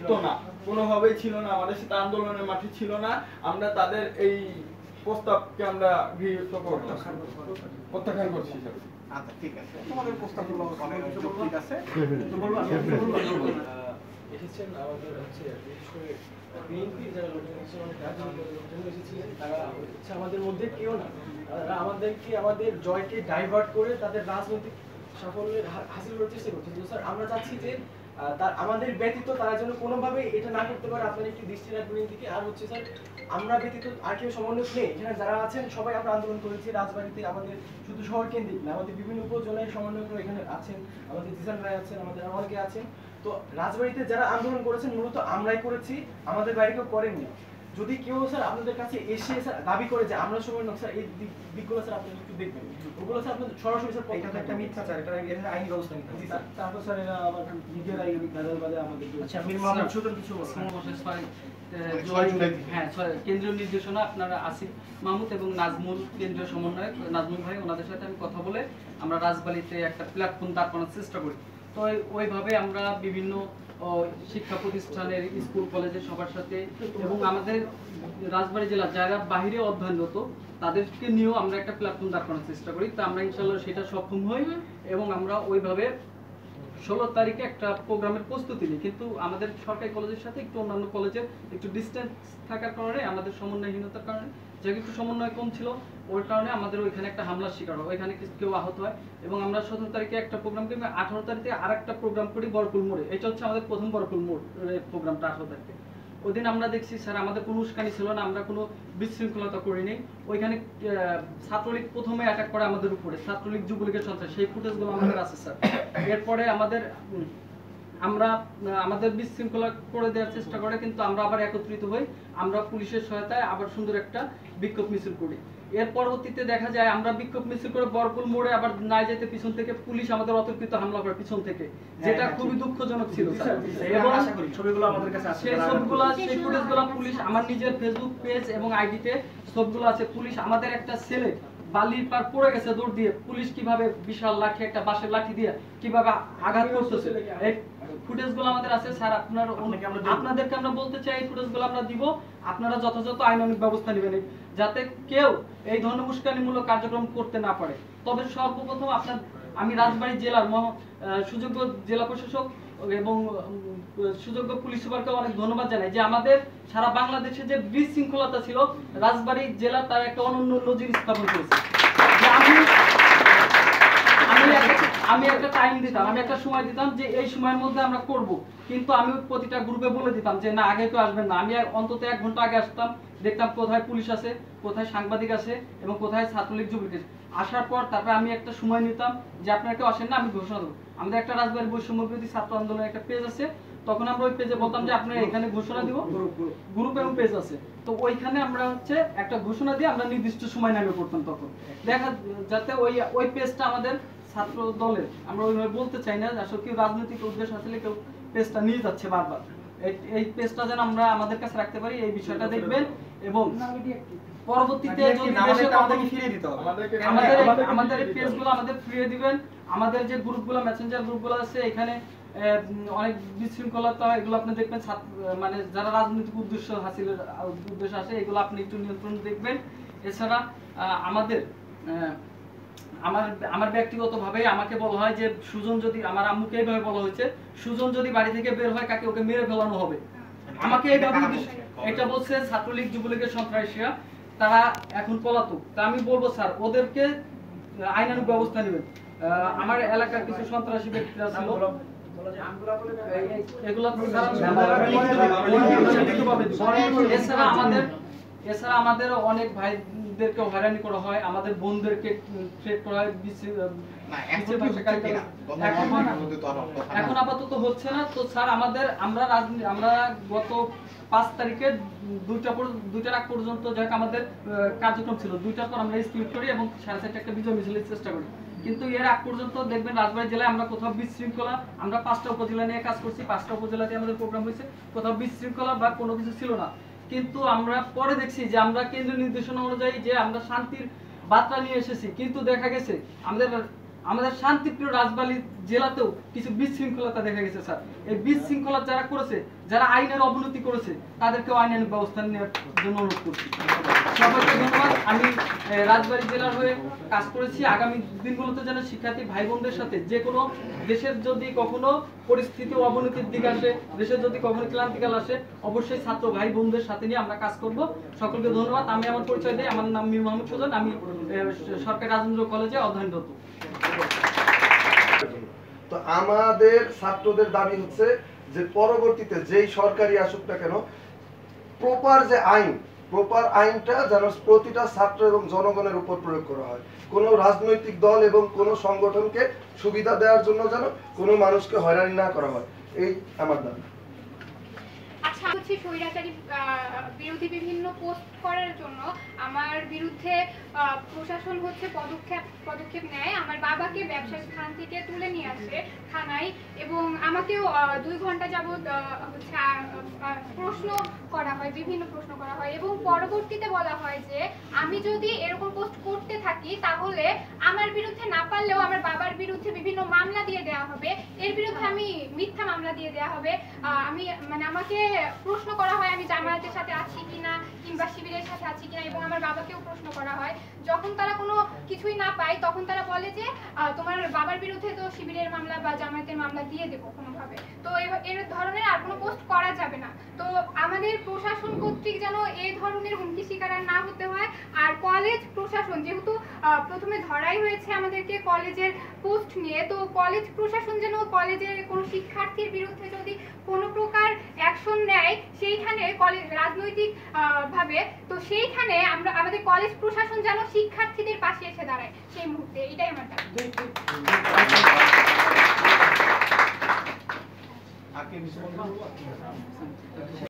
যুক্ত না, কোনোভাবেই ছিল না, আমাদের সাথে আন্দোলনের মাঠে ছিল না। আমরা তাদের এই প্রস্তাবকে আমরা গৃহীত প্রত্যাখ্যান করছি স্যার। আচ্ছা ঠিক আছে, তোমাদের প্রস্তাবগুলো অনেক ঠিক আছে। এসেছেন আমাদের হচ্ছে বিশেষ করে বিএনপি যারা লোকজন এসেছিলেন তারা হচ্ছে আমাদের মধ্যে কেউ না, তারা আমাদেরকে আমাদের জয়কে ডাইভার্ট করে তাদের রাজনৈতিক সাফল্যের হাসিল করার চেষ্টা করছে। তো স্যার আমরা চাচ্ছি যে তার আমাদের ব্যতীত তারা যেন কোনোভাবে এটা না করতে পারে, আপনার একটি দৃষ্টি রাখবেন দিকে। আর হচ্ছে স্যার আমরা ব্যতীত আর কেউ সমন্বয় নেই, এখানে যারা আছেন সবাই আমরা আন্দোলন করেছি রাজবাড়িতে, আমাদের শুধু শহর কেন্দ্রিক না, আমাদের বিভিন্ন উপজেলায় সমন্বয় এখানে আছেন, আমাদের জিসান রায় আছেন, আমাদের অনেকে আছেন। তো রাজবাড়িতে যারা আন্দোলন করেছেন মূলত আমরাই করেছি, আমাদের বাইরে কেউ করেননি। যদি কেউ স্যার আপনাদের কাছে এসে স্যার দাবি করে যে আমরা সময় নয় স্যার, এই দিকগুলো স্যার আপনি একটু দেখবেন, ওগুলো স্যার আপনাদের সরাসরি স্যার এটা তো একটা মিথ্যাচার, এটা আইনি ব্যবস্থা নিতে হবে স্যার। তারপর স্যার এরা আবার মিডিয়ার আইনি কাজের বাদে আমাদের আচ্ছা মীর মোহাম্মদ সুজন কিছু বলছেন। হ্যাঁ, কেন্দ্রীয় নির্দেশনা আপনারা আসিফ মাহমুদ এবং নাজমুল কেন্দ্রীয় সমন্বয়ক নাজমুল ভাই, ওনাদের সাথে আমি কথা বলে আমরা রাজবাড়িতে একটা প্ল্যাটফর্ম দাঁড় করানোর চেষ্টা করি। তো ওইভাবে আমরা বিভিন্ন শিক্ষা প্রতিষ্ঠানের, স্কুল কলেজের সবার সাথে এবং আমাদের রাজবাড়ী জেলা যারা বাইরে অধ্যয়নরত তাদেরকে নিয়েও আমরা একটা প্ল্যাটফর্ম দাঁড় করানোর চেষ্টা করি। তো আমরা ইনশাআল্লাহ সেটা সক্ষম হই এবং আমরা ওইভাবে 16 তারিখে একটা প্রোগ্রামের প্রস্তুতি নিই। কিন্তু আমাদের সরকারি কলেজের সাথে একটু অন্যান্য কলেজের একটু ডিস্টেন্স থাকার কারণে, আমাদের সমন্বয়হীনতার কারণে, যেহেতু একটু সমন্বয় কম ছিল, ওই কারণে আমাদের ওইখানে একটা হামলার শিকার হয়, ওইখানে কেউ আহত হয়। এবং আমরা 17 তারিখে একটা প্রোগ্রাম করি, 18 তারিখে আর একটা প্রোগ্রাম করি বরকুল মোড়ে। এটা হচ্ছে আমাদের প্রথম বরকুল মোড় প্রোগ্রামটা 18 তারিখে। ওই দিন আমরা দেখছি স্যার আমাদের কোনো উস্কানি ছিল না, আমরা কোনো বিশৃঙ্খলতা করিনি। ওইখানে ছাত্রলীগ প্রথমে অ্যাটাক করে আমাদের উপরে, ছাত্রলীগ যুবলীগের সন্ত্রাস, সেই ফুটেজগুলো আমাদের আছে স্যার। এরপরে আমরা আমাদের বিশৃঙ্খলা করে দেওয়ার চেষ্টা করে, কিন্তু আমরা আবার একত্রিত হই, আমরা পুলিশের সহায়তায় আবার সুন্দর একটা বিক্ষোভ মিছিল করি। এর পরবর্তীতে দেখা যায় আমরা বিক্ষোভ মিছিল করে বরকুল মোড়ে আবার না যেতে পিছন থেকে পুলিশ আমাদের অতর্কিত হামলা করে পিছন থেকে, যেটা খুবই দুঃখজনক ছিল। এবং ছবিগুলো আমাদের কাছে আছে, সেই ছবিগুলো, সেই ফুটেজগুলো পুলিশ আমার নিজের ফেসবুক পেজ এবং আইডিতে সবগুলো আছে। পুলিশ আমাদের একটা ছেলে বালির পার পড়ে গেছে দৌড় দিয়ে, পুলিশ কিভাবে বিশাল লাঠি, একটা বাঁশের লাঠি দিয়ে কিভাবে আঘাত করতেছে, এই ফুটেজগুলো আমাদের আছে স্যার। আপনাদেরকে আমরা বলতে চাই, এই ফুটেজগুলো আমরা দিব, আপনারা যথাযথ আইনানুগ ব্যবস্থা নেবেন যাতে কেউ এই ধরনের উস্কানিমূলক কার্যক্রম করতে না পারে। তবে সর্বপ্রথম আমি রাজবাড়ী জেলার সুযোগ্য জেলা প্রশাসক এবং সুযোগ্য পুলিশ সুপারকে অনেক ধন্যবাদ জানাই যে আমাদের সারা বাংলাদেশে যে বিশৃঙ্খলতা ছিল, রাজবাড়ী জেলা তার একটা অনন্য নজির স্থাপন করেছে। আমি একটা টাইম দিতাম, আমি একটা সময় দিতাম যে এই সময়ের মধ্যে আমরা করব, কিন্তু আমি প্রতিটা গ্রুপে বলে দিতাম যে না, আগে কেউ আসবেন না। আমি অন্তত 1 ঘন্টা আগে আসতাম, দেখতাম কোথায় পুলিশ আছে, কোথায় সাংবাদিক আছে এবং কোথায় ছাত্রলীগ যুবলীগ। আসার পর তারপরে আমি একটা সময় নিতাম যে আপনারা কেউ আসেন না, আমি ঘোষণা দেবো। আমাদের একটা রাজবাড়ী বৈষম্য বিরোধী ছাত্র আন্দোলনের একটা পেজ আছে, তখন আমরা ওই পেজে বলতাম যে আপনারা এখানে ঘোষণা দিব, গ্রুপ এবং পেজ আছে, তো ওইখানে আমরা হচ্ছে একটা ঘোষণা দিয়ে আমরা নির্দিষ্ট সময় নামে করতাম। তখন দেখা যাতে ওই পেজটা আমাদের ছাত্র দলের, আমরা ওইভাবে বলতে চাই না আসলে কেউ রাজনৈতিক উদ্দেশ্য আসলে কেউ পেজটা নিয়ে যাচ্ছে বারবার, এই পেজটা যেন আমরা আমাদের কাছে রাখতে পারি, এই বিষয়টা দেখবেন। এবং পরবর্তীতে আমাদের এই পেজগুলো আমাদের ফিরিয়ে দিবেন। আমাদের যে গ্রুপগুলো, মেসেঞ্জার গ্রুপগুলো আছে, এখানে অনেক বিশৃঙ্খলতা, এগুলো আপনি দেখবেন, মানে যারা রাজনৈতিক উদ্দেশ্য হাসিলের উদ্দেশ্য আছে, এগুলো আপনি একটু নিয়ন্ত্রণ দেখবেন। এছাড়া আমার ব্যক্তিগতভাবে আমাকে বলা হয় যে সুজন যদি, আমার আম্মুকে এইভাবে বলা হয়েছে, সুজন যদি বাড়ি থেকে বের হয় কাকে ওকে মেরে ফেলানো হবে। আমাকে এইভাবে এটা বলছে ছাত্রলীগ যুবলীগের সন্ত্রাসীরা, তারা এখন পলাতক। তা আমি বলবো স্যার ওদেরকে আইনানুগ ব্যবস্থা নেবেন। আমার এলাকার কিছু সন্ত্রাসী ব্যক্তিরা ছিল, এছাড়া আমাদের অনেক ভাইদেরকে হয়রানি করা হয়, আমাদের বোনদেরকে থ্রেট করা হয়। এখন আপাতত হচ্ছে না। তো স্যার আমরা গত 5 তারিখে 2টার আগ পর্যন্ত যাক আমাদের কার্যক্রম ছিল, 2টার পর আমরা স্পিড করি এবং 4:30 একটা বিজয় মিছিলের চেষ্টা করি। কিন্তু এর আগ পর্যন্ত দেখবেন রাজবাড়ী জেলায় আমরা কোথাও বিশৃঙ্খলা, আমরা 5টা উপজেলা নিয়ে কাজ করছি, 5টা উপজেলাতে আমাদের প্রোগ্রাম হয়েছে, কোথাও বিশৃঙ্খলা বা কোনো কিছু ছিল না। কিন্তু আমরা পরে দেখছি যে আমরা কেন্দ্রীয় নির্দেশনা অনুযায়ী যে আমরা শান্তির বার্তা নিয়ে এসেছি, কিন্তু দেখা গেছে আমাদের শান্তিপ্রিয় রাজবাড়ী জেলাতেও কিছু বিশৃঙ্খলতা দেখা গেছে স্যার। এই বিশৃঙ্খলা যারা করেছে, যারা আইনের অবনতি করেছে, তাদেরকেও আইনের ব্যবস্থা নেওয়ার জন্য অনুরোধ করছি। সবাইকে ধন্যবাদ। আমি রাজবাড়ী জেলার হয়ে কাজ করেছি। আগামী দিনগুলোতে যেন শিক্ষার্থী ভাই বোনদের সাথে যে কোনো দেশের যদি কখনো পরিস্থিতি অবনতির দিকে আসে, দেশের যদি কখনো ক্লান্তিকাল আসে, অবশ্যই ছাত্র ভাই বোনদের সাথে নিয়ে আমরা কাজ করব। সকলকে ধন্যবাদ। আমি আমার পরিচয় দিই, আমার নাম মীর মোহাম্মদ সুজন, আমি সরকারি রাজেন্দ্র কলেজে অধ্যয়নরত। তো আমাদের ছাত্রদের দাবি হচ্ছে যে পরবর্তীতে যেই সরকারি আসুক না কেন, প্রপার আইনটা যেন প্রতিটা ছাত্র এবং জনগণের উপর প্রয়োগ করা হয়। কোনো রাজনৈতিক দল এবং কোনো সংগঠনকে সুবিধা দেওয়ার জন্য যেন কোনো মানুষকে হয়রানি না করা হয়, এই আমার দাবি। আচ্ছা, হচ্ছে স্বৈরাচারী বিরোধী বিভিন্ন পোস্ট করার জন্য আমার বিরুদ্ধে প্রশাসন হচ্ছে পদক্ষেপ নেয়। আমার বাবাকে ব্যবসার স্থান থেকে তুলে নিয়ে আসে থানায়, এবং আমাকেও 2 ঘন্টা যাবৎ হচ্ছে প্রশ্ন করা হয়, বিভিন্ন প্রশ্ন করা হয়, এবং পরবর্তীতে বলা হয় যে আমি যদি এরকম পোস্ট করতে থাকি তাহলে আমার বিরুদ্ধে না পারলেও আমার বাবার বিরুদ্ধে বিভিন্ন মামলা দিয়ে দেওয়া হবে, এর বিরুদ্ধে আমি মিথ্যা মামলা দিয়ে দেওয়া হবে। আমাকে প্রশ্ন করা হয় আমি জামায়াতের সাথে আছি কিনা কিংবা শিবিরের সাথে আছি কিনা, এবং আমার বাবাকেও প্রশ্ন করা হয়। যখন তারা কোনো কিছুই না পায় তখন তারা বলে যে তোমার বাবার বিরুদ্ধে তো শিবিরের মামলা বা জামায়াতের মামলা দিয়ে দেবো কোনোভাবে, তো এর ধরনের আর কোনো পোস্ট করা যাবে না। তো আমাদের প্রশাসন কর্তৃক যেন এই ধরনের হুমকি শিকার না হতে হয়। আর কলেজ প্রশাসন যেহেতু প্রথমে ধরাই হয়েছে আমাদেরকে কলেজের পোস্ট নিয়ে, তো কলেজ প্রশাসন যেন কলেজের কোনো শিক্ষার্থীর বিরুদ্ধে যদি কোনো প্রকার অ্যাকশন নেয় সেইখানে কলেজ রাজনৈতিক ভাবে, তো সেইখানে আমাদের কলেজ প্রশাসন যেন শিক্ষার্থীদের পাশে এসে দাঁড়ায় সেই মুহূর্তে, এটাই আমার দাবি।